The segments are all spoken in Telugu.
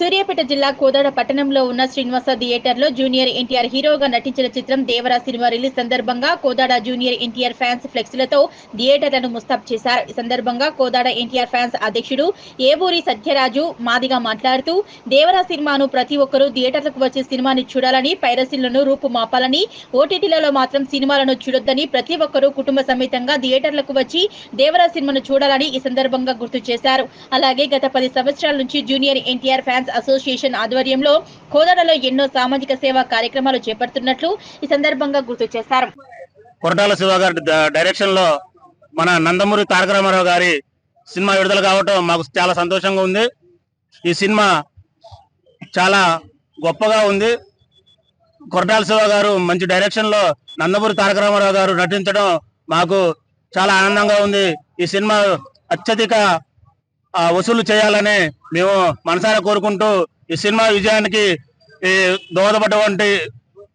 సూర్యాపేట జిల్లా కోదాడ పట్టణంలో ఉన్న శ్రీనివాస థియేటర్లో జూనియర్ ఎన్టీఆర్ హీరోగా నటించిన చిత్రం దేవరా సినిమా రిలీజ్ సందర్భంగా కోదాడ జూనియర్ ఎన్టీఆర్ ఫ్యాన్స్ ఫ్లెక్సీలతో థియేటర్లను ముస్తాబ్ చేశారు. ఈ సందర్భంగా కోదాడ ఎన్టీఆర్ ఫ్యాన్స్ అధ్యక్షుడు ఏబూరి సత్యరాజు మాదిగా మాట్లాడుతూ దేవరా సినిమాను ప్రతి ఒక్కరూ థియేటర్లకు వచ్చి సినిమాని చూడాలని, పైరసీలను రూపుమాపాలని, ఓటీటీలలో మాత్రం సినిమాలను చూడొద్దని, ప్రతి ఒక్కరూ కుటుంబ సమేతంగా థియేటర్లకు వచ్చి దేవరా సినిమాను చూడాలని ఈ సందర్భంగా గుర్తు చేశారు. అలాగే గత 10 సంవత్సరాల నుంచి జూనియర్ ఎన్టీఆర్ ఫ్యాన్స్ అసోసియేషన్ ఆధ్వర్యంలో కోదాడలో ఎన్నో సామాజిక సేవా కార్యక్రమాలు చేపడుతున్నట్లు ఈ సందర్భంగా గుర్తు చేశారు. కొరటాల శివ గారి డైరెక్షన్ లో మన నందమూరి తారక రామారావు గారి సినిమా విడుదల కావటం మాకు చాలా సంతోషంగా ఉంది. ఈ సినిమా చాలా గొప్పగా ఉంది. కొరటాల శివ గారు మంచి డైరెక్షన్ లో నందమూరి తారక రామారావు గారు నటించడం మాకు చాలా ఆనందంగా ఉంది. ఈ సినిమా అత్యధిక వసూలు చేయాలని మేము మనసారా కోరుకుంటూ ఈ సినిమా విజయానికి దోహదపడ్డటువంటి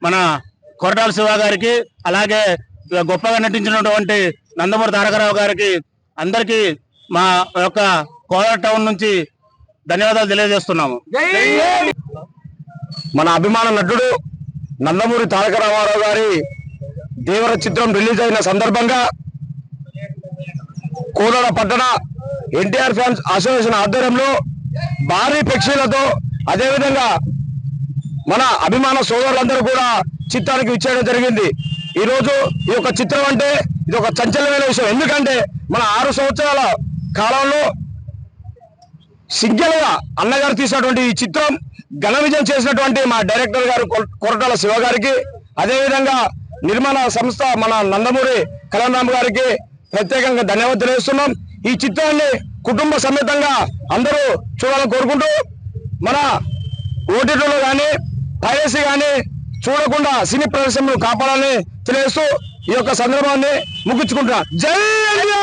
మన కొరటాల శివ గారికి, అలాగే గొప్పగా నటించినటువంటి నందమూరి తారకరావు గారికి అందరికీ మా యొక్క కోదాడ టౌన్ నుంచి ధన్యవాదాలు తెలియజేస్తున్నాము. మన అభిమాన నటుడు నందమూరి తారక రామారావు గారి దేవర చిత్రం రిలీజ్ అయిన సందర్భంగా కోదాడ పట్టణ ఎన్టీఆర్ ఫ్యాన్స్ అసోసియేషన్ ఆధ్వర్యంలో భారీ ఫ్లెక్సీలతో, అదేవిధంగా మన అభిమాన సోదరులందరూ కూడా చిత్రానికి విచ్చేయడం జరిగింది. ఈ రోజు ఈ యొక్క చిత్రం అంటే ఇది ఒక చంచలమైన విషయం. ఎందుకంటే మన 6 సంవత్సరాల కాలంలో సింగిల్గా అన్నగారు తీసినటువంటి ఈ చిత్రం ఘన విజయం చేసినటువంటి మా డైరెక్టర్ గారు కొరటాల శివ గారికి, అదేవిధంగా నిర్మాణ సంస్థ మన నందమూరి కళ్యాణరామ్ గారికి ప్రత్యేకంగా ధన్యవాదాలు తెలియజేస్తున్నాం. ఈ చిత్రాన్ని కుటుంబ సమేతంగా అందరూ చూడాలని కోరుకుంటూ, మన ఓటీటీలో కానీ పైరసీ కానీ చూడకుండా సినీ ప్రదర్శనను కాపాడాలని తెలియజేస్తూ ఈ యొక్క సందర్భాన్ని ముగించుకుంటున్నా. జై ఇండియా.